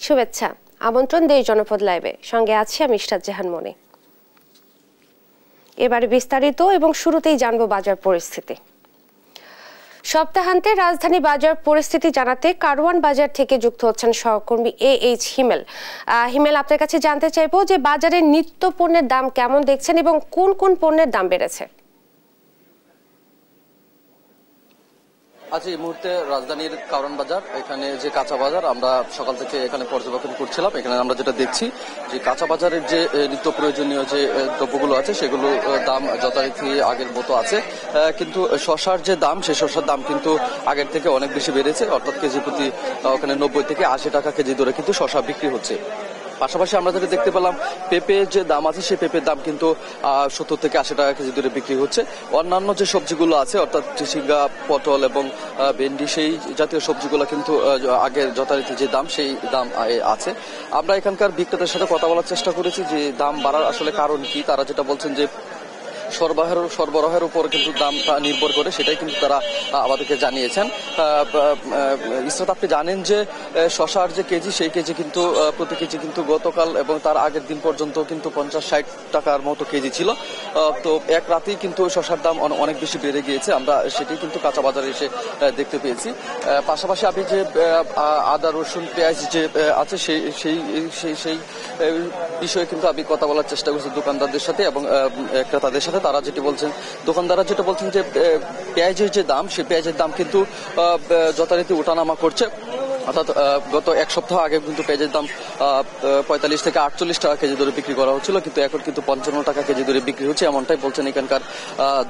শুভেচ্ছা, আমন্ত্রণ দেশ জনপদ লাইভে, সঙ্গে আছি আমি ইশরাত জাহান মনি। এবারে বিস্তারিত এবং শুরুতেই জানবো বাজার পরিস্থিতি। সপ্তাহান্তে রাজধানী বাজার পরিস্থিতি জানাতে কারওয়ান বাজার থেকে যুক্ত হচ্ছেন সহকর্মী এইচ হিমেল। হিমেল, আপনার কাছে জানতে চাইবো যে বাজারের নিত্য পণ্যের দাম কেমন দেখছেন এবং কোন কোন পণ্যের দাম বেড়েছে? আজ এই মুহূর্তে রাজধানীর কারওয়ান বাজার, এখানে যে কাঁচা বাজার আমরা সকাল থেকে এখানে পর্যবেক্ষণ করছিলাম। এখানে আমরা যেটা দেখছি যে কাঁচা বাজারের যে নিত্য প্রয়োজনীয় যে দ্রব্যগুলো আছে সেগুলো দাম যথারীতি আগের মতো আছে, কিন্তু শসার যে দাম সেই শসার দাম কিন্তু আগের থেকে অনেক বেশি বেড়েছে। অর্থাৎ কেজি প্রতি ওখানে 90 থেকে 80 টাকা কেজি দরে কিন্তু শসা বিক্রি হচ্ছে। পাশাপাশি আমরা যেটা দেখতে পেলাম পেঁপের যে দাম আছে সেই পেঁপের দাম কিন্তু 70 থেকে 80 টাকা কেজি দরে বিক্রি হচ্ছে। অন্যান্য যে সবজিগুলো আছে অর্থাৎ ঝিঙ্গা, পটল এবং ভেন্ডি সেই জাতীয় সবজিগুলো কিন্তু আগের যথারীতি যে দাম সেই দাম আছে। আমরা এখানকার বিক্রেতার সাথে কথা বলার চেষ্টা করেছি যে দাম বাড়ার আসলে কারণ কি। তারা যেটা বলছেন যে সরবরাহের উপর কিন্তু দামটা নির্ভর করে, সেটাই কিন্তু তারা আমাদেরকে জানিয়েছেন। ইসরাত, আপনি জানেন যে শসার যে কেজি সেই কেজি কিন্তু প্রতি কেজি কিন্তু গতকাল এবং তার আগের দিন পর্যন্ত কিন্তু 50-60 টাকার মতো কেজি ছিল। তো এক রাতেই কিন্তু শসার দাম অনেক বেশি বেড়ে গিয়েছে। আমরা সেটাই কিন্তু কাঁচা বাজারে এসে দেখতে পেয়েছি। পাশাপাশি আমি যে আদা, রসুন, পেঁয়াজ যে আছে সেই বিষয়ে কিন্তু আমি কথা বলার চেষ্টা করছি দোকানদারদের সাথে এবং ক্রেতাদের সাথে। তারা যেটি বলছেন, দোকানদাররা যেটা বলছেন যে পেঁয়াজের যে দাম সেই পেঁয়াজের দাম কিন্তু যথারীতি ওঠানামা করছে। অর্থাৎ গত এক সপ্তাহ আগে কিন্তু পেঁয়াজের দাম 45 থেকে 48 টাকা কেজি দরে বিক্রি করা হচ্ছিল, কিন্তু এখন কিন্তু 55 টাকা কেজি দরে বিক্রি হচ্ছে, এমনটাই বলছেন এখানকার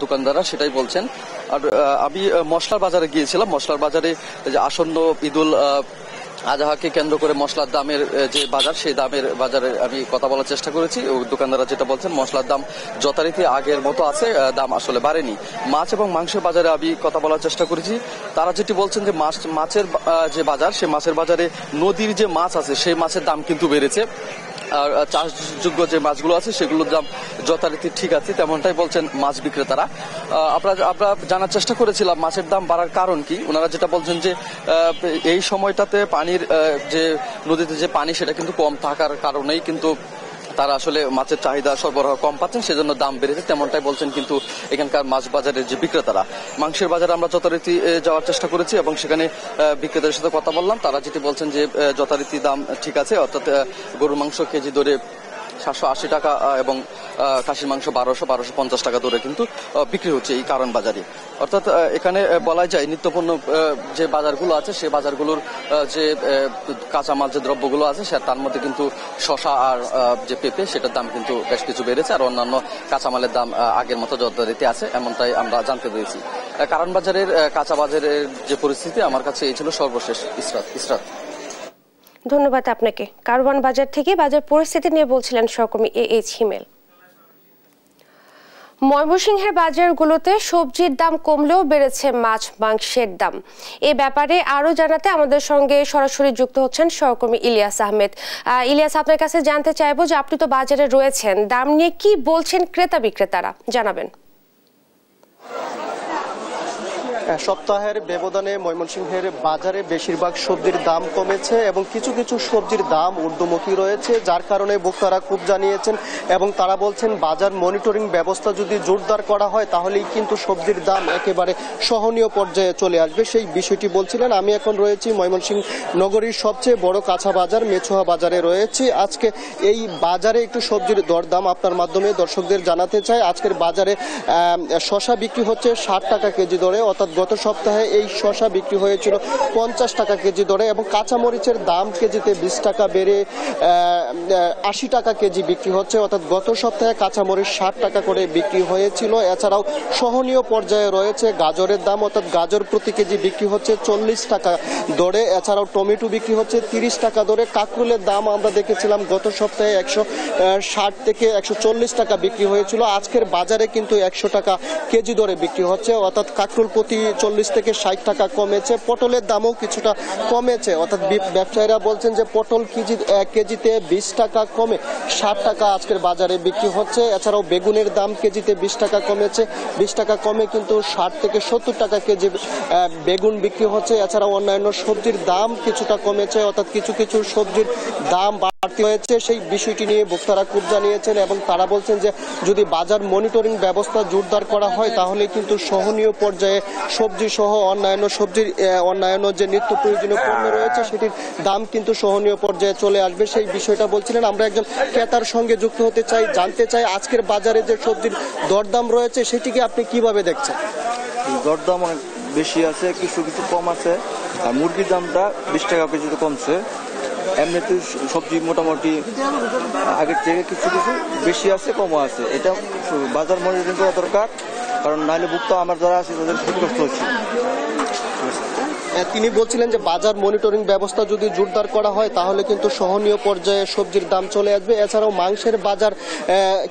দোকানদাররা, সেটাই বলছেন। আর আমি মশলার বাজারে গিয়েছিলাম। মশলার বাজারে যে আসন্ন ঈদুল আজহাকে কেন্দ্র করে মশলার দামের যে বাজার সেই দামের বাজারে আমি কথা বলার চেষ্টা করেছি। দোকানদাররা যেটা বলছেন মশলার দাম যথারীতি আগের মতো আছে, দাম আসলে বাড়েনি। মাছ এবং মাংসের বাজারে আমি কথা বলার চেষ্টা করেছি। তারা যেটি বলছেন যে মাছের যে বাজার সেই মাছের বাজারে নদীর যে মাছ আছে সেই মাছের দাম কিন্তু বেড়েছে, আর চাষযোগ্য যে মাছগুলো আছে সেগুলোর দাম যথারীতি ঠিক আছে, তেমনটাই বলছেন মাছ বিক্রেতারা। আমরা জানার চেষ্টা করেছিলাম মাছের দাম বাড়ার কারণ কি। ওনারা যেটা বলছেন যে এই সময়টাতে পানির যে নদীতে যে পানি সেটা কিন্তু কম থাকার কারণেই কিন্তু তারা আসলে মাছের চাহিদা সরবরাহ কম পাচ্ছেন, সেজন্য দাম বেড়েছে, তেমনটাই বলছেন কিন্তু এখানকার মাছ বাজারের যে বিক্রেতারা। মাংসের বাজারে আমরা যথারীতি যাওয়ার চেষ্টা করেছি এবং সেখানে বিক্রেতাদের সাথে কথা বললাম। তারা যেটি বলছেন যে যথারীতি দাম ঠিক আছে, অর্থাৎ গরুর মাংস কেজি দরে 780 টাকা এবং খাসির মাংস 1250 টাকা দরে কিন্তু বিক্রি হচ্ছে এই কারওয়ান বাজারে। অর্থাৎ এখানে বলা যায় নিত্যপণ্য যে বাজারগুলো আছে সেই বাজারগুলোর যে কাঁচামাল যে দ্রব্যগুলো আছে তার মধ্যে কিন্তু শসা আর যে পেঁপে সেটার দাম কিন্তু বেশ কিছু বেড়েছে, আর অন্যান্য কাঁচামালের দাম আগের মতো যথারীতি আছে, এমনটাই আমরা জানতে পেরেছি। কারওয়ান বাজারের কাঁচা বাজারের যে পরিস্থিতি আমার কাছে এই ছিল সর্বশেষ। ইসরাত, ধন্যবাদ আপনাকে। কারওয়ান বাজার থেকে বাজার পরিস্থিতি নিয়ে বলছিলেন সহকর্মী এইচ হিমেল। ময়মনসিংহের বাজারগুলোতে সবজির দাম কমলেও বেড়েছে মাছ মাংসের দাম। এই ব্যাপারে আরো জানাতে আমাদের সঙ্গে সরাসরি যুক্ত হচ্ছেন সহকর্মী ইলিয়াস আহমেদ। ইলিয়াস, আপনার কাছে জানতে চাইবো যে আপনি তো বাজারে রয়েছেন, দাম নিয়ে কি বলছেন ক্রেতা বিক্রেতারা, জানাবেন। সপ্তাহের ব্যবধানে ময়মনসিংহের বাজারে বেশিরভাগ সবজির দাম কমেছে এবং কিছু কিছু সবজির দাম ঊর্ধ্বমুখী রয়েছে, যার কারণে ভোক্তারা খুব জানিয়েছেন এবং তারা বলছেন বাজার মনিটরিং ব্যবস্থা যদি জোরদার করা হয় তাহলেই কিন্তু সবজির দাম একেবারে সহনীয় পর্যায়ে চলে আসবে, সেই বিষয়টি বলছিলেন। আমি এখন রয়েছি ময়মনসিংহ নগরীর সবচেয়ে বড় কাঁচা বাজার মেছুয়া বাজারে রয়েছি। আজকে এই বাজারে একটু সবজির দরদাম আপনার মাধ্যমে দর্শকদের জানাতে চাই। আজকের বাজারে শসা বিক্রি হচ্ছে 60 টাকা কেজি দরে, অর্থাৎ গত সপ্তাহে এই শসা বিক্রি হয়েছিল 50 টাকা কেজি দরে এবং কাঁচামরিচের দাম কেজিতে 20 টাকা বেড়ে 80 টাকা কেজি বিক্রি হচ্ছে, অর্থাৎ গত সপ্তাহে কাঁচামরিচ 60 টাকা করে বিক্রি হয়েছিল। এছাড়াও সহনীয় পর্যায়ে রয়েছে গাজরের দাম, অর্থাৎ গাজর প্রতি কেজি বিক্রি হচ্ছে 40 টাকা দরে। এছাড়াও টমেটো বিক্রি হচ্ছে 30 টাকা দরে। কাঁকরোলের দাম আমরা দেখেছিলাম গত সপ্তাহে 160 থেকে 140 টাকা বিক্রি হয়েছিল, আজকের বাজারে কিন্তু 100 টাকা কেজি দরে বিক্রি হচ্ছে, অর্থাৎ কাঁকরোল প্রতি 40 থেকে 60 টাকা কমেছে। পটলের দামও কিছুটা কমেছে, অর্থাৎ ব্যবসায়ীরা বলছেন যে পটল কেজিতে 20 টাকা কমে 60 টাকা আজকের বাজারে বিক্রি হচ্ছে। এছাড়াও বেগুনের দাম কেজিতে 20 টাকা কমেছে, 20 টাকা কমে কিন্তু 60 থেকে 70 টাকা কেজি বেগুন বিক্রি হচ্ছে। এছাড়াও অন্যান্য সবজির দাম কিছুটা কমেছে, অর্থাৎ কিছু কিছু সবজির দাম বাড়তি হয়েছে। সেই বিষয়টি নিয়ে ভোক্তারা খুব জানিয়েছেন এবং তারা বলছেন যে যদি বাজার মনিটরিং ব্যবস্থা জোরদার করা হয় তাহলে কিন্তু সহনীয় পর্যায়ে সবজি সহ অন্যান্য যে নিত্য প্রয়োজনীয় পণ্য রয়েছে সেটির দাম কিন্তু সহনীয় পর্যায়ে চলে আসবে। সেই বিষয়টা বলছিলেন। আমরা একজন ক্রেতার সঙ্গে যুক্ত হতে চাই, জানতে চাই আজকের বাজারে যে সবজির দরদাম রয়েছে সেটিকে আপনি কিভাবে দেখছেন? দরদাম অনেক বেশি আছে, কিছু কিছু কম আছে। আর মুরগির দামটা 20 টাকা কেজিতে কমছে। এমনিতে সবজি মোটামুটি আগের থেকে কিছু কিছু বেশি আছে, কমও আছে। এটা বাজার মনিটরিং করা দরকার, কারণ নাহলে ভুক্ত আমার যারা আছে তাদের ক্ষতিগ্রস্ত হচ্ছে। তিনি বলছিলেন যে বাজার মনিটরিং ব্যবস্থা যদি জোরদার করা হয় তাহলে কিন্তু সহনীয় পর্যায়ে সবজির দাম চলে আসবে। এছাড়াও মাংসের বাজার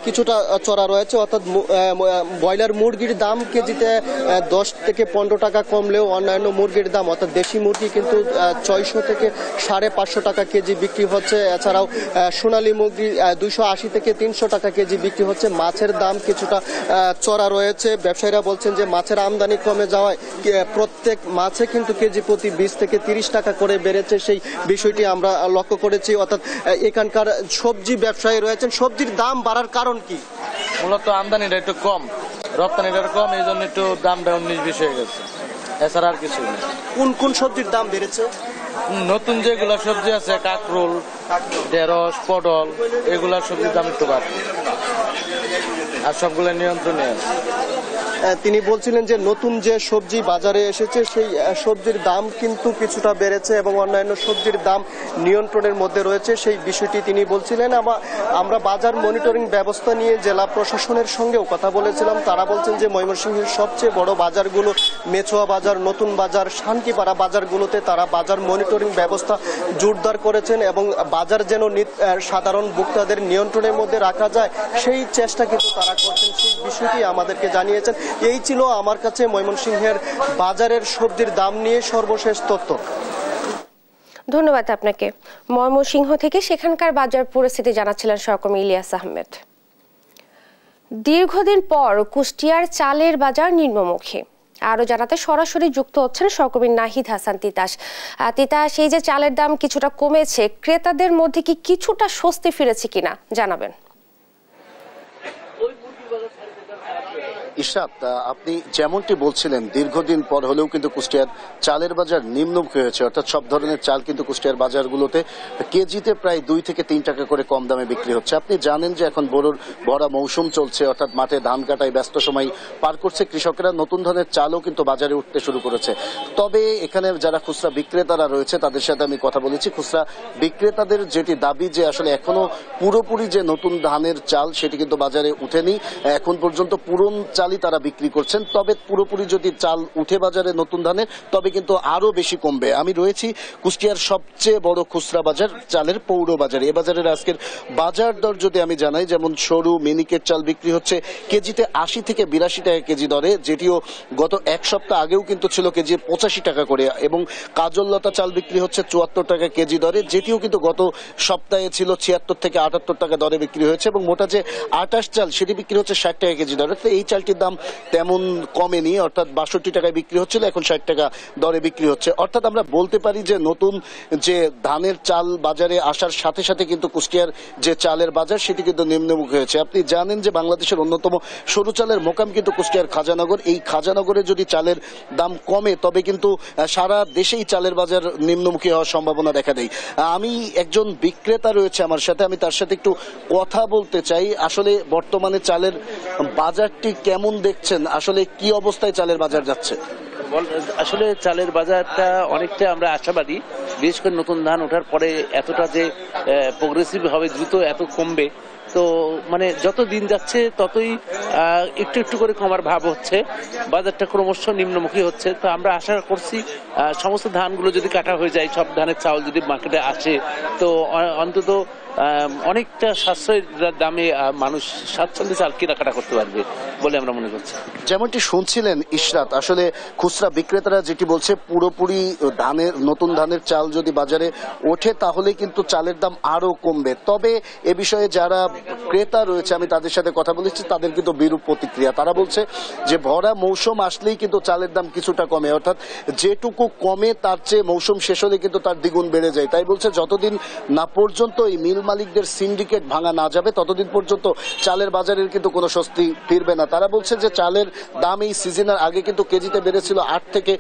কিছুটা চড়া রয়েছে, অর্থাৎ ব্রয়লার মুরগির দাম কেজিতে 10 থেকে 15 টাকা কমলেও অন্যান্য মুরগির দাম অর্থাৎ দেশি মুরগি কিন্তু 600 থেকে 550 টাকা কেজি বিক্রি হচ্ছে। এছাড়াও সোনালী মুরগি 280 থেকে 300 টাকা কেজি বিক্রি হচ্ছে। মাছের দাম কিছুটা চড়া রয়েছে। ব্যবসায়ীরা বলছেন যে মাছের আমদানি কমে যাওয়ায় প্রত্যেক মাছে কিন্তু কেজি প্রতি 20 থেকে 30 টাকা করে বেড়েছে। সেই বিষয়টি আমরা লক্ষ্য করেছি। অর্থাৎ এখানকার সবজি ব্যবসায়ী রয়েছেন, সবজির দাম বাড়ার কারণ কি? মূলত আমদানিটা একটু কম, রপ্তানিটা কম, এই জন্য একটু দামটা 19-20 হয়ে গেছে, এছাড়া আর কিছু নেই। কোন কোন সবজির দাম বেড়েছে? নতুন যেগুলো সবজি আছে, কাঁকরোল, ঢেঁড়স, পটল, এগুলা সবজির দাম একটু বাড়ছে, আর সবগুলো নিয়ন্ত্রণে আছে। তিনি বলছিলেন যে নতুন যে সবজি বাজারে এসেছে সেই সবজির দাম কিন্তু কিছুটা বেড়েছে এবং অন্যান্য সবজির দাম নিয়ন্ত্রণের মধ্যে রয়েছে, সেই বিষয়টি তিনি বলছিলেন। আমরা বাজার মনিটরিং ব্যবস্থা নিয়ে জেলা প্রশাসনের সঙ্গেও কথা বলেছিলাম। তারা বলছেন যে ময়মনসিংহের সবচেয়ে বড় বাজারগুলো মেছোয়া বাজার, নতুন বাজার, শান্তিপাড়া বাজারগুলোতে তারা বাজার মনিটরিং ব্যবস্থা জোরদার করেছেন এবং বাজার যেন সাধারণ ভোক্তাদের নিয়ন্ত্রণের মধ্যে রাখা যায় সেই চেষ্টা কিন্তু তারা করছেন, সেই বিষয়টি আমাদেরকে জানিয়েছেন। এই ছিল আমার কাছে ময়মনসিংহের বাজারের সবজির দাম নিয়ে সর্বশেষ তথ্য। ধন্যবাদ আপনাকে। ময়মনসিংহ থেকে সেখানকার বাজার পরিস্থিতি জানাচ্ছিলেন সহকর্মী ইলিয়াস আহমেদ। দীর্ঘদিন পর কুষ্টিয়ার চালের বাজার নিম্নমুখী, আরো জানাতে সরাসরি যুক্ত হচ্ছেন সহকর্মী নাহিদ হাসান তিতাস। তিতাস, এই যে চালের দাম কিছুটা কমেছে, ক্রেতাদের মধ্যে কি কিছুটা স্বস্তি ফিরেছে কিনা জানাবেন? ইশরাত, আপনি যেমনটি বলছিলেন দীর্ঘদিন পর হলেও কিন্তু কুষ্টিয়ার চালের বাজার নিম্নমুখী হয়েছে, অর্থাৎ সব ধরনের চাল কিন্তু কুষ্টিয়ার বাজারগুলোতে কেজিতে প্রায় 2 থেকে 3 টাকা করে কম দামে বিক্রি হচ্ছে। আপনি জানেন যে এখন ভরা মৌসুম চলছে, অর্থাৎ মাঠে ধান কাটায় ব্যস্ত সময় পার করছে কৃষকেরা। নতুন ধরনের চালও কিন্তু বাজারে উঠতে শুরু করেছে। তবে এখানে যারা খুচরা বিক্রেতারা রয়েছে তাদের সাথে আমি কথা বলেছি। খুচরা বিক্রেতাদের যেটি দাবি যে আসলে এখনো পুরোপুরি যে নতুন ধানের চাল সেটি কিন্তু বাজারে উঠেনি, এখন পর্যন্ত পুরন চালই তারা বিক্রি করছেন। তবে পুরোপুরি যদি চাল উঠে বাজারে নতুন ধানের তবে কিন্তু আরো বেশি কমবে। আমি রয়েছি কুষ্টিয়ার সবচেয়ে বড় খুচরা বাজার চালের পৌর বাজারে। এ বাজারের আজকের বাজার দর যদি আমি জানাই, যেমন সরু মিনিকেট চাল বিক্রি হচ্ছে কেজিতে 80 থেকে 82 টাকা কেজি দরে, যেটিও গত এক সপ্তাহ আগেও কিন্তু ছিল কেজি 85 টাকা করে, এবং কাজললতা চাল বিক্রি হচ্ছে 74 টাকা কেজি দরে, যেটিও কিন্তু গত সপ্তাহে ছিল 76 থেকে 78 টাকা দরে বিক্রি হয়েছে, এবং মোটা যে 28 চাল সেটি বিক্রি হচ্ছে 60 টাকা কেজি দরে। তো এই চালটির দাম তেমন কমেনি, অর্থাৎ 62 টাকায় বিক্রি হচ্ছিল, এখন 60 টাকা দরে বিক্রি হচ্ছে। অর্থাৎ আমরা বলতে পারি যে নতুন যে ধানের চাল বাজারে আসার সাথে সাথে কিন্তু কুষ্টিয়ার যে চালের বাজার সেটি কিন্তু নিম্নমুখী হয়েছে। আপনি জানেন যে বাংলাদেশের অন্যতম সরু চালের মোকাম কিন্তু কুষ্টিয়ার খাজানগর। এই খাজানগরে যদি চালের দাম কমে তবে কিন্তু সারা দেশেই চালের বাজার নিম্নমুখী হওয়ার সম্ভাবনা দেখা দেয়। আমি একজন বিক্রেতা রয়েছে আমার সাথে, আমি তার সাথে একটু কথা বলতে চাই। আসলে বর্তমানে চালের বাজারটি কেমন দেখছেন, আসলে কি অবস্থায় চালের বাজার যাচ্ছে? আসলে চালের বাজারটা অনেকটা আমরা আশাবাদী, বিশেষ করে নতুন ধান ওঠার পরে এতটা যে প্রোগ্রেসিভ হবে, দ্রুত এত কমবে, তো মানে যত দিন যাচ্ছে ততই একটু একটু করে কমার ভাব হচ্ছে, বাজারটা ক্রমশ নিম্নমুখী হচ্ছে। তো আমরা আশা করছি সমস্ত ধানগুলো যদি কাটা হয়ে যায়, সব ধানের চাউল যদি মার্কেটে আসে, তো অন্তত অনেকটা সাশ্রয়ী দামে মানুষ স্বাচ্ছন্দ্যে চাল কেনাকাটা করতে পারবে বলে আমরা মনে করছি। যেমনটি শুনছিলেন ইশরাত, আসলে খুচরা বিক্রেতারা যেটি বলছে পুরোপুরি নতুন ধানের চাল যদি বাজারে ওঠে তাহলে কিন্তু চালের দাম আরো কমবে। তবে এ বিষয়ে যারা ক্রেতা রয়েছে আমি তাদের সাথে কথা বলেছি, তাদের কিন্তু বিরূপ প্রতিক্রিয়া। তারা বলছে যে ভরা মৌসুম আসলেই কিন্তু চালের দাম কিছুটা কমে, অর্থাৎ যেটুকু কমে তার চেয়ে মৌসুম শেষ হলে কিন্তু তার দ্বিগুণ বেড়ে যায়। তাই বলছে যতদিন না পর্যন্ত এই মিল মালিকদের সিন্ডিকেট ভাঙা না যাবে ততদিন পর্যন্ত চালের বাজারের কিন্তু কোনো স্বস্তি ফিরবে না। তারা বলছে যে চালের দাম এই সিজনের আগে কিন্তু কেজিতে বেড়েছিল 8 থেকে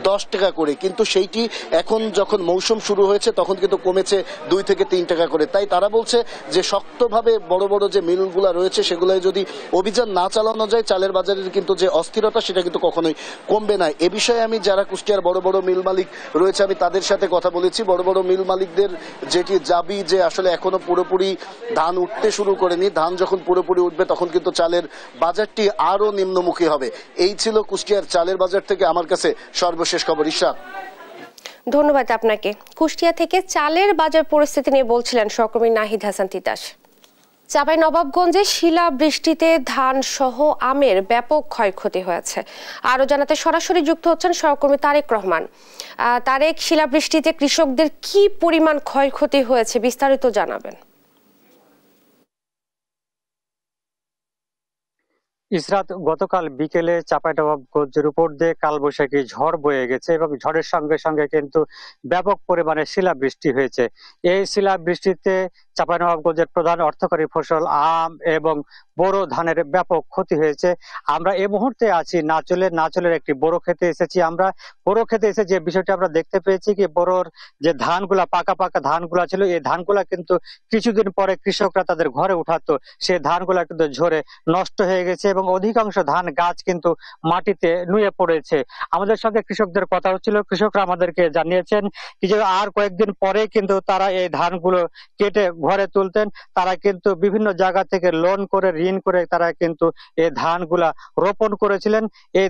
10 টাকা করে, কিন্তু সেইটি এখন যখন মৌসুম শুরু হয়েছে তখন কিন্তু কমেছে 2 থেকে 3 টাকা করে। তাই তারা বলছে যে শক্তভাবে বড় বড় যে মিলগুলো রয়েছে সেগুলোয় যদি অভিযান না চালানো যায় চালের বাজারের কিন্তু যে অস্থিরতা সেটা কিন্তু কখনোই কমবে না। এ বিষয়ে আমি যারা কুষ্টিয়ার বড় বড় মিল মালিক রয়েছে আমি তাদের সাথে কথা বলেছি। বড় বড় মিল মালিকদের যেটি দাবি যে আসলে এখনো পুরোপুরি ধান উঠতে শুরু করেনি, ধান যখন পুরোপুরি উঠবে তখন কিন্তু চালের বাজারটি আরো নিম্নমুখী হবে। এই ছিল কুষ্টিয়ার চালের বাজার থেকে আমার কাছে সর্বশেষ খবর। ইশরাত, ধন্যবাদ আপনাকে। কুষ্টিয়া থেকে চালের বাজার পরিস্থিতি নিয়ে বলছিলেন সহকর্মী নাহিদ হাসান তিতাস। চাঁপাইনবাবগঞ্জে শিলাবৃষ্টিতে ধান সহ আমের ব্যাপক ক্ষয়ক্ষতি হয়েছে। আরো জানাতে সরাসরি যুক্ত হচ্ছেন সহকর্মী তারেক রহমান। তারেক, শিলাবৃষ্টিতে কৃষকদের কি পরিমাণ ক্ষয়ক্ষতি হয়েছে বিস্তারিত জানাবেন। ইসরাত, গতকাল বিকেলে চাঁপাইনবাবগঞ্জের উপর দিয়ে কালবৈশাখী ঝড় বয়ে গেছে এবং ঝড়ের সঙ্গে সঙ্গে কিন্তু ব্যাপক পরিমাণে শিলাবৃষ্টি হয়েছে। এই শিলাবৃষ্টিতে চাঁপাইনবাবগঞ্জের প্রধান অর্থকরী ফসল আম এবং বোরো ধানের ব্যাপক ক্ষতি হয়েছে। আমরা এই মুহূর্তে আছি নাচলের একটি বোরো খেতে এসেছি। আমরা বোরো খেতে এসে যে বিষয়টি আমরা দেখতে পেয়েছি কি বোরোর যে ধানগুলা পাকা ধানগুলা ছিল এই ধানগুলা কিন্তু কিছুদিন পরে কৃষকরা তাদের ঘরে উঠাতো, সেই ধানগুলা কিন্তু ঝরে নষ্ট হয়ে গেছে এবং অধিকাংশ ধান গাছ কিন্তু মাটিতে নুয়ে পড়েছে। আমাদের সঙ্গে কৃষকদের কথা হচ্ছিল, কৃষকরা আমাদেরকে জানিয়েছেন কি যে আর কয়েকদিন পরে কিন্তু তারা এই ধানগুলো কেটে ঘরে তুলতেন। তারা কিন্তু বিভিন্ন জায়গা থেকে লোন করে ঋণ করে তারা কিন্তু এই ধানগুলা রোপণ করেছিলেন। এই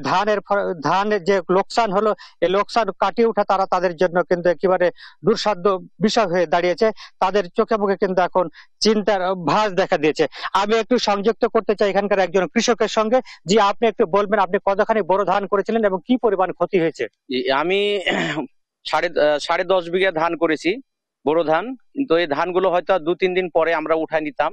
ধানের যে লোকসান হলো এই লোকসান কাটিয়ে ওঠা তারা তাদের জন্য কিন্তু একেবারে দুঃসাধ্য বিষয় হয়ে দাঁড়িয়েছে। তাদের চোখে মুখে কিন্তু এখন চিন্তার ভাঁজ দেখা দিয়েছে। আমি একটু সংযুক্ত করতে চাই এখানকার একজন কৃষকের সঙ্গে। জি, আপনি একটু বলবেন আপনি কতখানি বড় ধান করেছিলেন এবং কি পরিমাণ ক্ষতি হয়েছে? আমি 10.5 বিঘা ধান করেছি, বড় ধান। কিন্তু এই ধানগুলো হয়তো 2-3 দিন পরে আমরা উঠাই নিতাম,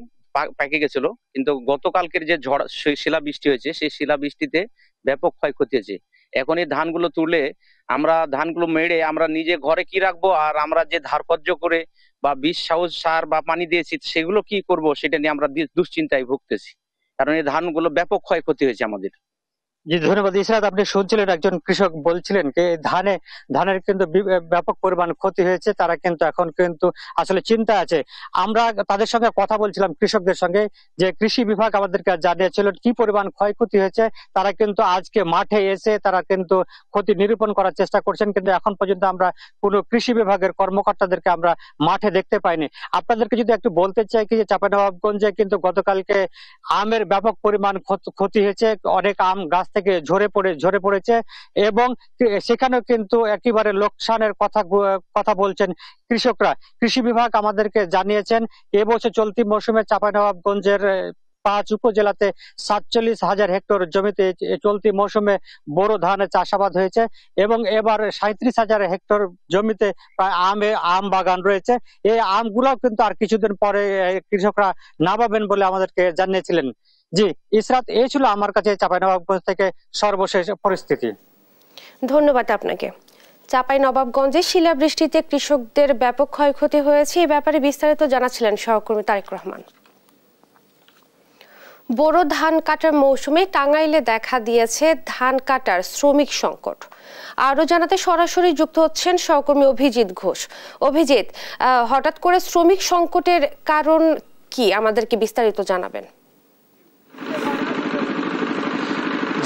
পেকে গেছিল। কিন্তু গতকালকের যে ঝড় শিলাবৃষ্টি হয়েছে সেই শিলাবৃষ্টিতে ব্যাপক ক্ষয়ক্ষতি হয়েছে। এখন এই ধানগুলো তুলে আমরা ধানগুলো মেরে আমরা নিজে ঘরে কি রাখবো, আর আমরা যে ধারকর্য করে বা বীজ সার বা পানি দিয়েছি সেগুলো কি করব সেটা নিয়ে আমরা দুশ্চিন্তায় ভুগতেছি, কারণ এই ধানগুলো ব্যাপক ক্ষয়ক্ষতি হয়েছে আমাদের। জি, ধন্যবাদ ইসরাত। আপনি শুনছিলেন একজন কৃষক বলছিলেন যে ধানের কিন্তু ব্যাপক পরিমাণ ক্ষতি হয়েছে, তারা কিন্তু এখন কিন্তু আসলে চিন্তা আছে। আমরা তাদের সঙ্গে কথা বলছিলাম কৃষকদের সঙ্গে, যে কৃষি বিভাগ আমাদেরকে জানিয়েছিল কি পরিমাণ ক্ষয়ক্ষতি হয়েছে। তারা কিন্তু আজকে মাঠে এসে তারা কিন্তু ক্ষতি নিরূপণ করার চেষ্টা করছেন, কিন্তু এখন পর্যন্ত আমরা কোনো কৃষি বিভাগের কর্মকর্তাদেরকে আমরা মাঠে দেখতে পাইনি। আপনাদেরকে যদি একটু বলতে চাই কি যে চাঁপাইনবাবগঞ্জে কিন্তু গতকালকে আমের ব্যাপক পরিমাণ ক্ষতি হয়েছে, অনেক আম গাছ থেকে ঝরে পড়েছে এবং সেখানেও কিন্তু একেবারে লোকসানের কথা বলছেন কৃষকরা। কৃষি বিভাগ আমাদেরকে জানিয়েছেন এবছর চলতি মৌসুমে চাঁপাইনবাবগঞ্জের 5 উপজেলাতে 47,000 হেক্টর জমিতে চলতি মৌসুমে বোরো ধানের চাষাবাদ হয়েছে এবং এবার 37,000 হেক্টর জমিতে প্রায় আম বাগান রয়েছে। এই আমগুলাও কিন্তু আর কিছুদিন পরে কৃষকরা নামাবেন বলে আমাদেরকে জানিয়েছিলেন। জি ইসরাত, এই ছিল আমার কাছে চাঁপাইনবাবগঞ্জ থেকে সর্বশেষ পরিস্থিতি। ধন্যবাদ আপনাকে। চাঁপাইনবাবগঞ্জে শিলাবৃষ্টিতে কৃষকদের ব্যাপক ক্ষয়ক্ষতি হয়েছে, এই ব্যাপারে বিস্তারিত জানাচ্ছিলেন সহকর্মী তারেক রহমান। বোরো ধান কাটার মৌসুমে টাঙ্গাইলে দেখা দিয়েছে ধান কাটার শ্রমিক সংকট। আরো জানাতে সরাসরি যুক্ত হচ্ছেন সহকর্মী অভিজিৎ ঘোষ। অভিজিৎ, হঠাৎ করে শ্রমিক সংকটের কারণ কি আমাদেরকে বিস্তারিত জানাবেন।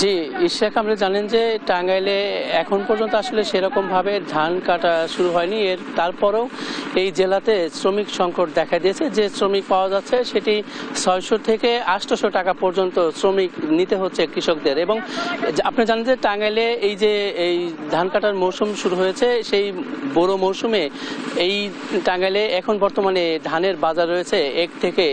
জি ইশরাক, আপনি জানেন যে টাঙ্গাইলে এখন পর্যন্ত আসলে সেরকম ভাবে ধান কাটা শুরু হয়নি। তারপরেও এই জেলাতে শ্রমিক সংকট দেখা দিয়েছে। যে শ্রমিক পাওয়া যাচ্ছে সেটি 600 থেকে 800 টাকা পর্যন্ত শ্রমিক নিতে হচ্ছে কৃষকদের। এবং আপনি জানেন যে টাঙ্গাইলে এই যে এই ধান কাটার মৌসুম শুরু হয়েছে, সেই বড় মৌসুমে এই টাঙ্গাইলে এখন বর্তমানে ধানের বাজার রয়েছে 1000 থেকে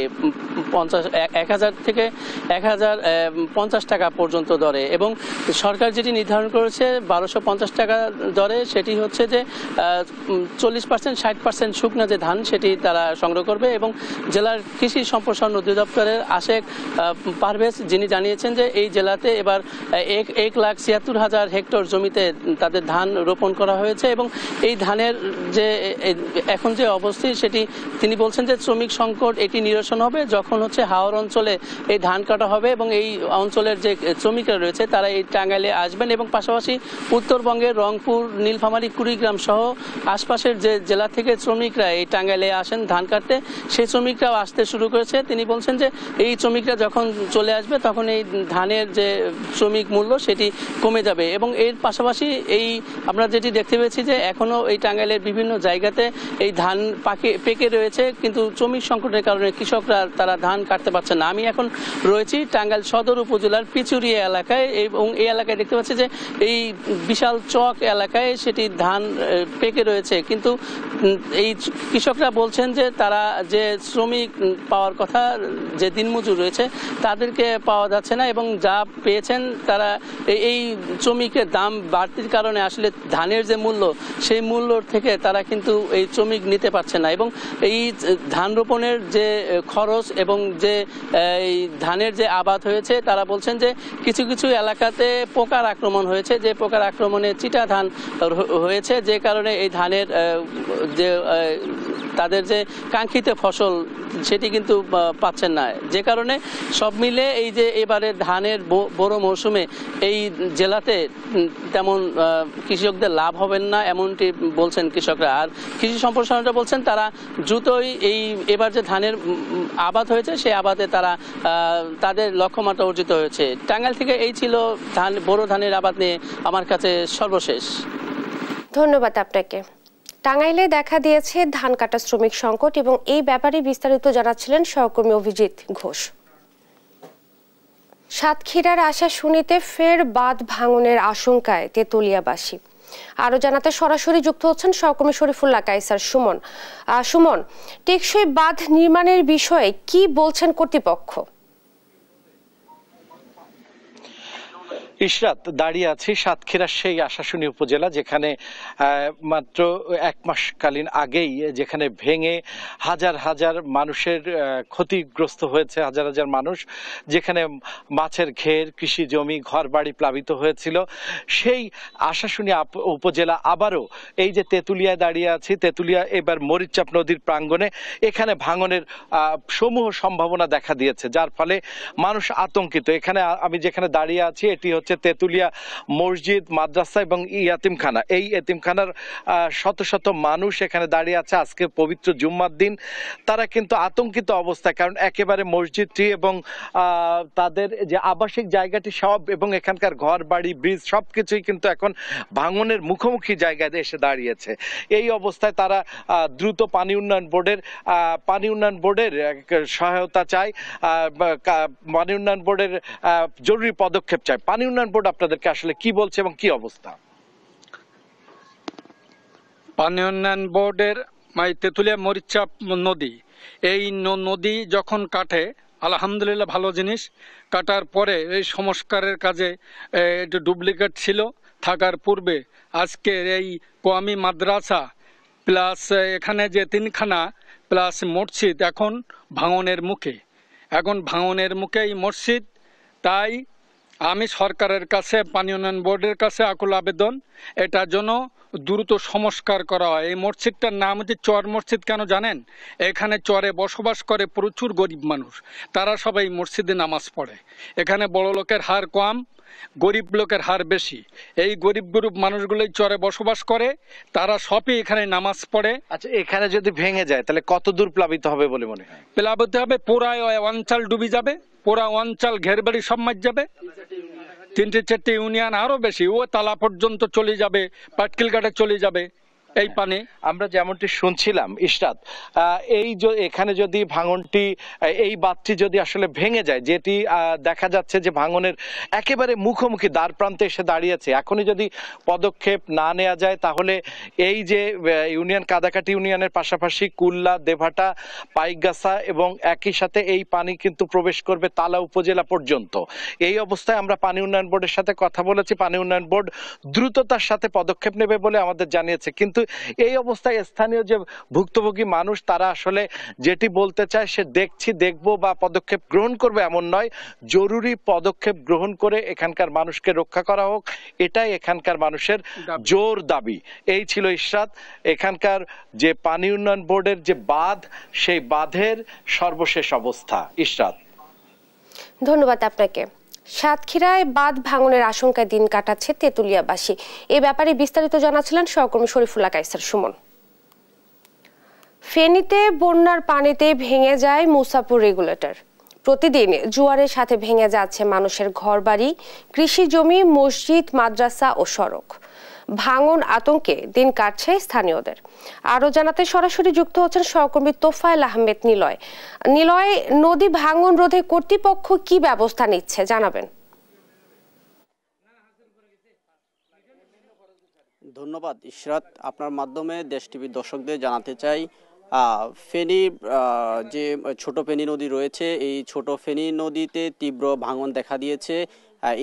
1050 টাকা পর্যন্ত দরে। এবং সরকার যেটি নির্ধারণ করেছে 1250 টাকা দরে, সেটি হচ্ছে যে 40% 60% শুকনা যে ধান সেটি তারা সংগ্রহ করবে। এবং জেলার কৃষি সম্প্রসারণ অধিদপ্তরের আশেক পারভেজ যিনি জানিয়েছেন যে এই জেলাতে এবার 1,76,000 হেক্টর জমিতে তাদের ধান রোপণ করা হয়েছে। এবং এই ধানের যে এখন যে অবস্থি সেটি তিনি বলছেন যে শ্রমিক সংকট এটি নিরসন হবে যখন হচ্ছে হাওর অঞ্চলে এই ধান কাটা হবে এবং এই অঞ্চলের যে শ্রমিকরা রয়েছে তারা এই টাঙ্গাইলে আসবেন। এবং পাশাপাশি উত্তরবঙ্গের রংপুর, নীলফামারী, কুড়িগ্রাম সহ আশপাশের যে জেলা থেকে শ্রমিকরা এই টাঙ্গাইলে আসেন ধান কাটতে, সেই শ্রমিকরাও আসতে শুরু করেছে। তিনি বলছেন যে এই শ্রমিকরা যখন চলে আসবে তখন এই ধানের যে শ্রমিক মূল্য সেটি কমে যাবে। এবং এর পাশাপাশি এই আমরা যেটি দেখতে পেয়েছি যে এখনও এই টাঙ্গাইলের বিভিন্ন জায়গাতে এই ধান পেকে রয়েছে, কিন্তু শ্রমিক সংকটের কারণে কৃষকরা তারা ধান কাটতে পারছে না। আমি এখন রয়েছি টাঙ্গাইল সদর উপজেলার পিচুরিয়া এলাকায় এবং এই এলাকায় দেখতে পাচ্ছি যে এই বিশাল চক এলাকায় সেটি ধান পেকে রয়েছে, কিন্তু এই কৃষকরা বলছেন যে তারা যে শ্রমিক পাওয়ার কথা, যে দিনমজুর রয়েছে তাদেরকে পাওয়া যাচ্ছে না এবং যা পেয়েছেন তারা এই শ্রমিকের দাম বাড়তির কারণে আসলে ধানের যে মূল্য সেই মূল্যর থেকে তারা কিন্তু এই শ্রমিক নিতে পারছে না। এবং এই ধান রোপণের যে খরচ এবং যে এই ধানের যে আবাদ হয়েছে তারা বলছেন যে কিছু কিছু এলাকাতে পোকার আক্রমণ হয়েছে, যে পোকার আক্রমণে চিটা ধান হয়েছে, যে কারণে এই ধানের যে তাদের যে কাঙ্ক্ষিত ফসল সেটি কিন্তু পাচ্ছেন না। যে কারণে সব মিলে এই যে এবারে ধানের বড় মৌসুমে এই জেলাতে তেমন কৃষকদের লাভ হবেন না এমনটি বলছেন কৃষকরা। আর কৃষি সম্প্রসারণটা বলছেন তারা দ্রুতই এই এবার যে ধানের আবাদ হয়েছে সেই আবাদে তারা তাদের লক্ষ্যমাত্রা অর্জিত হয়েছে। টাঙ্গাইল থেকে এই ছিল বড় ধানের আবাদ নিয়ে আমার কাছে সর্বশেষ। ধন্যবাদ আপনাকে। টাঙ্গাইলে দেখা দিয়েছে ধান কাটা শ্রমিক সংকট এবং এই ব্যাপারে বিস্তারিত জানাচ্ছিলেন সহকর্মী অভিজিৎ ঘোষ। সাতক্ষীরার আশাশুনিতে ফের বাঁধ ভাঙনের আশঙ্কায় তেতুলিয়াবাসী। আরো জানাতে সরাসরি যুক্ত হচ্ছেন সহকর্মী শরীফুল্লাহ কায়সার সুমন। সুমন, টেকসই বাঁধ নির্মাণের বিষয়ে কি বলছেন কর্তৃপক্ষ? ইশরাত, দাঁড়িয়ে আছি সাতক্ষীরার সেই আশাশুনি উপজেলা যেখানে মাত্র 1 মাসকালীন আগেই যেখানে ভেঙে হাজার হাজার মানুষের ক্ষতিগ্রস্ত হয়েছে, হাজার হাজার মানুষ, যেখানে মাছের ঘের, কৃষি জমি, ঘর বাড়ি প্লাবিত হয়েছিল। সেই আশাশুনি উপজেলা আবারও এই যে তেতুলিয়ায় দাঁড়িয়ে আছি, তেতুলিয়া এবার মরিচচাপ নদীর প্রাঙ্গণে এখানে ভাঙনের সমূহ সম্ভাবনা দেখা দিয়েছে, যার ফলে মানুষ আতঙ্কিত। এখানে আমি যেখানে দাঁড়িয়ে আছি এটি হচ্ছে তেতুলিয়া মসজিদ, মাদ্রাসা এবং ইয়াতিমখানা। এই এতিমখানার শত শত মানুষ এখানে দাঁড়িয়ে আছে আজকে পবিত্র জুম্মার দিন। তারা কিন্তু আতঙ্কিত অবস্থায়, কারণ একেবারে মসজিদটি এবং তাদের যে আবাসিক জায়গাটি সব এবং এখানকার ঘর বাড়ি, ব্রিজ সবকিছুই কিন্তু এখন ভাঙনের মুখোমুখি জায়গায় এসে দাঁড়িয়েছে। এই অবস্থায় তারা দ্রুত পানি উন্নয়ন বোর্ডের সহায়তা চায়, পানি উন্নয়ন বোর্ডের জরুরি পদক্ষেপ চায়। পানি উন্নয়ন বোর্ড আপনাদেরকে আসলে কি বলছে এবং কি অবস্থা? পানি উন্নয়ন বোর্ডের তেতুলিয়া মরিচচাপ নদী, এই নদী যখন কাটে আলহামদুলিল্লাহ ভালো জিনিস, কাটার পরে এই সংস্কারের কাজে একটু ডুপ্লিকেট ছিল থাকার পূর্বে আজকে এই কোয়ামি মাদ্রাসা প্লাস এখানে যে 3খানা প্লাস মসজিদ এখন ভাঙনের মুখে, এই মসজিদ। তাই আমি সরকারের কাছে, পানি উন্নয়ন বোর্ডের কাছে আকুল আবেদন, এটার জন্য দ্রুত সংস্কার করা হয়। এই মসজিদটার নাম হচ্ছে চর মসজিদ। কেন জানেন? এখানে চরে বসবাস করে প্রচুর গরিব মানুষ, তারা সবাই মসজিদে নামাজ পড়ে। এখানে বড় লোকের হার কম, গরিব লোকের হার বেশি। এই গরিব গ্রুপ মানুষগুলোই চরে বসবাস করে, তারা সবই এখানে নামাজ পড়ে। আচ্ছা, এখানে যদি ভেঙে যায় তাহলে কত দূর প্লাবিত হবে বলে মনে হয়? প্লাবিত হবে, পুরা অঞ্চল ডুবি যাবে, পুরা অঞ্চল ঘের বাড়ি সব মার যাবে। 3-4 ইউনিয়ন আরো বেশি, ও তালা পর্যন্ত চলে যাবে, পাটকিলঘাটে চলে যাবে। এই পানি। আমরা যেমনটি শুনছিলাম ইশরাত, এখানে যদি ভাঙনটি, এই বাঁধটি যদি আসলে ভেঙে যায়, যেটি দেখা যাচ্ছে যে ভাঙনের একেবারে মুখোমুখি দ্বার প্রান্তে এসে দাঁড়িয়েছে, এখনই যদি পদক্ষেপ না নেওয়া যায় তাহলে এই যে ইউনিয়ন কাদাকাটি ইউনিয়নের পাশাপাশি কুল্লা, দেভাটা, পাইকগাছা এবং একই সাথে এই পানি কিন্তু প্রবেশ করবে তালা উপজেলা পর্যন্ত। এই অবস্থায় আমরা পানি উন্নয়ন বোর্ডের সাথে কথা বলেছি, পানি উন্নয়ন বোর্ড দ্রুততার সাথে পদক্ষেপ নেবে বলে আমাদের জানিয়েছে। কিন্তু এই অবস্থায় স্থানীয় যে ভুক্তভোগী মানুষ তারা আসলে যেটি বলতে চায় সে দেখবো বা পদক্ষেপ গ্রহণ করবে এমন নয়, জরুরি পদক্ষেপ গ্রহণ করে এখানকার মানুষকে রক্ষা করা হোক, এটাই এখানকার মানুষের জোর দাবি। এই ছিল ইশরাত এখানকার যে পানি উন্নয়ন বোর্ডের যে বাঁধ, সেই বাঁধের সর্বশেষ অবস্থা। ইশরাত, ধন্যবাদ আপনাকে। সাতক্ষীরায় বাঁধ ভাঙনের আশঙ্কায় দিন কাটাচ্ছে তেতুলিয়াবাসী। এ ব্যাপারে বিস্তারিত জানাচ্ছিলেন সহকর্মী শরীফুল্লাহ কায়সার সুমন। ফেনীতে বন্যার পানিতে ভেঙে যায় মুসাপুর রেগুলেটর। প্রতিদিন জোয়ারের সাথে ভেঙে যাচ্ছে মানুষের ঘরবাড়ি, কৃষি জমি, মসজিদ, মাদ্রাসা ও সড়ক। ভাঙন আতঙ্কে দিন কাটছে স্থানীয়দের। আরো জানাতে সরাসরি যুক্ত হচ্ছেন সহকর্মী তোফায়েল আহমেদ নিলয়। নিলয়, নদী ভাঙন রোধে কর্তৃপক্ষ কি ব্যবস্থা নিচ্ছে জানাবেন? ধন্যবাদ ইশরাত। আপনার মাধ্যমে দেশ টিভির দর্শকদের জানাতে চাই, ফেনী যে ছোট ফেনী নদী রয়েছে, এই ছোট ফেনী নদীতে তীব্র ভাঙন দেখা দিয়েছে।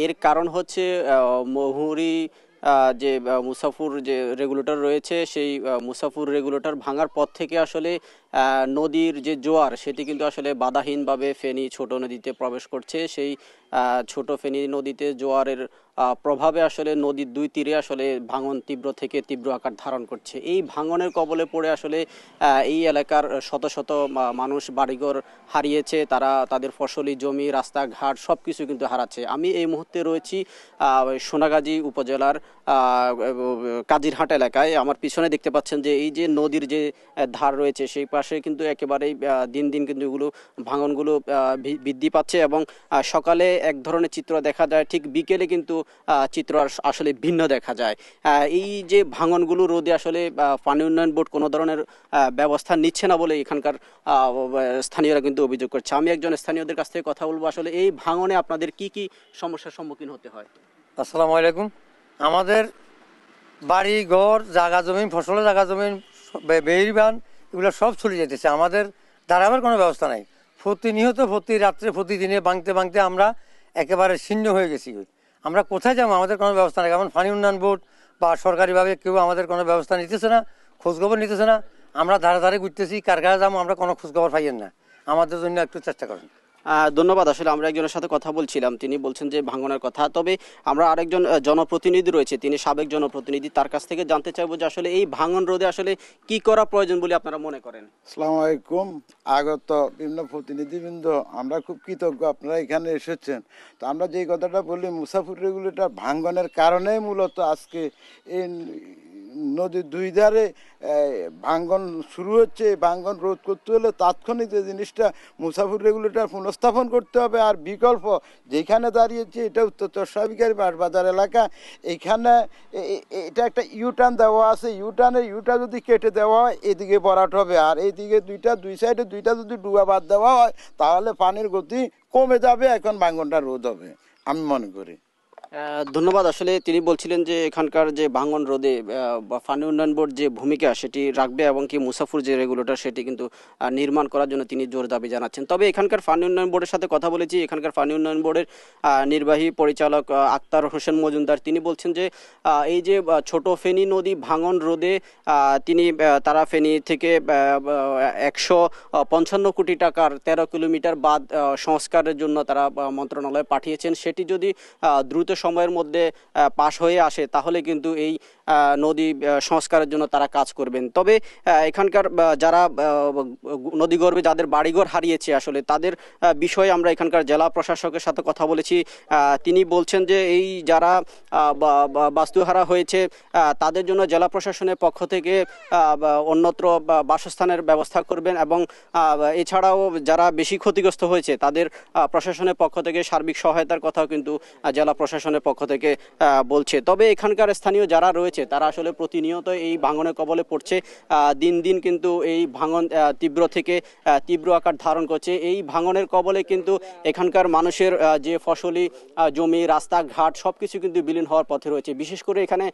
এর কারণ হচ্ছে মহুরী যে মুসাফুর যে রেগুলেটর রয়েছে, সেই মুসাফুর রেগুলেটর ভাঙার পর থেকে আসলে নদীর যে জোয়ার সেটি কিন্তু আসলে বাধাহীনভাবে ফেনী ছোট নদীতে প্রবেশ করছে। সেই ছোট ফেনী নদীতে জোয়ারের প্রভাবে আসলে নদীর দুই তীরে আসলে ভাঙন তীব্র থেকে তীব্র আকার ধারণ করছে। এই ভাঙনের কবলে পড়ে আসলে এই এলাকার শত শত মানুষ বাড়িঘর হারিয়েছে, তারা তাদের ফসলি জমি, রাস্তাঘাট সব কিছু কিন্তু হারাচ্ছে। আমি এই মুহূর্তে রয়েছি সোনাগাজী উপজেলার কাজিরহাট এলাকায়। আমার পিছনে দেখতে পাচ্ছেন যে এই যে নদীর যে ধার রয়েছে সেই পাশে কিন্তু একেবারেই দিন দিন কিন্তু এগুলো ভাঙনগুলো বৃদ্ধি পাচ্ছে এবং সকালে এক ধরনের চিত্র দেখা যায়, ঠিক বিকেলে কিন্তু চিত্র আসলে ভিন্ন দেখা যায়। এই যে ভাঙনগুলো রোধে আসলে পানি উন্নয়ন বোর্ড কোনো ধরনের ব্যবস্থা নিচ্ছে না বলে এখানকার স্থানীয়রা কিন্তু অভিযোগ করছে। আমি একজন স্থানীয়দের কাছ থেকে কথা বলবো, আসলে এই ভাঙনে আপনাদের কি কি সমস্যার সম্মুখীন হতে হয়? আসসালামু আলাইকুম। আমাদের বাড়ি ঘর, জায়গা জমি, ফসলের জায়গা জমি, বেড়িবান এগুলো সব চলে যেতেছে। আমাদের দাঁড়াবার কোনো ব্যবস্থা নাই। প্রতিনিয়ত প্রতি রাত্রে প্রতিদিনে ভাঙতে ভাঙতে আমরা একেবারে শীর্ণ হয়ে গেছি। আমরা কোথায় যাবো? আমাদের কোনো ব্যবস্থা নেই। যেমন পানি উন্নয়ন বোর্ড বা সরকারিভাবে কেউ আমাদের কোনো ব্যবস্থা নিতেছে না, খোঁজখবর নিতেছে না। আমরা ধারে ধারে ঘুরতেছি, কার কাছে যাবো আমরা কোনো খোঁজখবর পাইয়েন না। আমাদের জন্য একটু চেষ্টা করেন। ধন্যবাদ। আসলে আমরা একজনের সাথে কথা বলছিলাম, তিনি বলছেন যে ভাঙনের কথা। তবে আমরা আরেকজন জনপ্রতিনিধি রয়েছে, তিনি সাবেক জনপ্রতিনিধি, তার কাছ থেকে জানতে চাইবো যে আসলে এই ভাঙন রোধে আসলে কি করা প্রয়োজন বলে আপনারা মনে করেন? আসসালামু আলাইকুম। আগত বিভিন্ন প্রতিনিধিবৃন্দ, আমরা খুব কৃতজ্ঞ আপনারা এখানে এসেছেন। তো আমরা যেই কথাটা বলি, মুসাফির রেগুলেটর ভাঙনের কারণেই মূলত আজকে এই নদীর দুই ধারে ভাঙন শুরু হচ্ছে। ভাঙন রোধ করতে হলে তাৎক্ষণিক যে জিনিসটা মুসাফির রেগুলেটর পুনঃস্থাপন করতে হবে। আর বিকল্প যেখানে দাঁড়িয়েছে এটা উত্তর চরসাবিকারী বাজার এলাকা, এইখানে এটা একটা ইউটার্ন দেওয়া আছে। ইউটা যদি কেটে দেওয়া হয় এদিকে ভরাট হবে, আর এইদিকে দুই সাইডে দুইটা যদি ডুবা বাদ দেওয়া হয় তাহলে পানির গতি কমে যাবে, এখন ভাঙনটা রোধ হবে আমি মনে করি। ধন্যবাদ। আসলে তিনি বলছিলেন যে এখানকার যে ভাঙন রোধে পানি উন্নয়ন বোর্ড যে ভূমিকা সেটি রাখবে এবং কি মুসাফুর যে রেগুলেটর সেটি কিন্তু নির্মাণ করার জন্য তিনি জোর দাবি জানাচ্ছেন। তবে এখানকার পানি উন্নয়ন বোর্ডের সাথে কথা বলেছি, এখানকার পানি উন্নয়ন বোর্ডের নির্বাহী পরিচালক আক্তার হোসেন মজুমদার, তিনি বলছেন যে এই যে ছোট ফেনী নদী ভাঙন রোধে তারা ফেনী থেকে 155 কোটি টাকার 13 কিলোমিটার বাঁধ সংস্কারের জন্য তারা মন্ত্রণালয়ে পাঠিয়েছেন। সেটি যদি দ্রুত সময়ের মধ্যে পাশ হয়ে আসে তাহলে কিন্তু এই নদী সংস্কারের জন্য তারা কাজ করবেন। তবে এখানকার যারা নদীগর্ভে যাদের বাড়িঘর হারিয়েছে আসলে তাদের বিষয়ে আমরা এখানকার জেলা প্রশাসকের সাথে কথা বলেছি। তিনি বলছেন যে এই যারা বাস্তুহারা হয়েছে তাদের জন্য জেলা প্রশাসনের পক্ষ থেকে অন্যত্র বাসস্থানের ব্যবস্থা করবেন এবং এছাড়াও যারা বেশি ক্ষতিগ্রস্ত হয়েছে তাদের প্রশাসনের পক্ষ থেকে সার্বিক সহায়তার কথাও কিন্তু জেলা প্রশাসন প্রশাসনের পক্ষ থেকে বলছে। তবে এখানকার স্থানীয় যারা রয়েছে তারা আসলে প্রতিনিয়ত এই ভাঙনের কবলে পড়ছে। দিন দিন কিন্তু এই ভাঙন তীব্র থেকে তীব্র আকার ধারণ করছে। এই ভাঙনের কবলে কিন্তু এখানকার মানুষের যে ফসলি জমি, রাস্তাঘাট সবকিছু কিন্তু বিলীন হওয়ার পথে রয়েছে। বিশেষ করে এখানে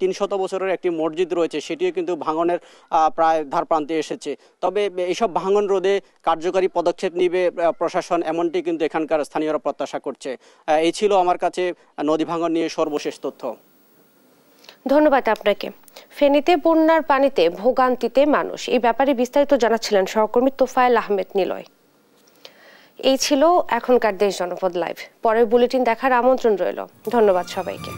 300 বছরের একটি মসজিদ রয়েছে, সেটিও কিন্তু ভাঙনের প্রায় ধারপ্রান্তে এসেছে। তবে এইসব ভাঙন রোধে কার্যকরী পদক্ষেপ নিবে প্রশাসন, এমনটি কিন্তু এখানকার স্থানীয়রা প্রত্যাশা করছে। এই ছিল আমার কাছে নদী ভাঙন নিয়ে সর্বশেষ তথ্য। ধন্যবাদ আপনাকে। ফেনীতে বন্যার পানিতে ভোগান্তিতে মানুষ, এই ব্যাপারে বিস্তারিত জানাচ্ছিলেন সহকর্মী তোফায়েল আহমেদ নিলয়। এই ছিল এখনকার দেশ জনপদ লাইভ। পরের বুলেটিন দেখার আমন্ত্রণ রইল। ধন্যবাদ সবাইকে।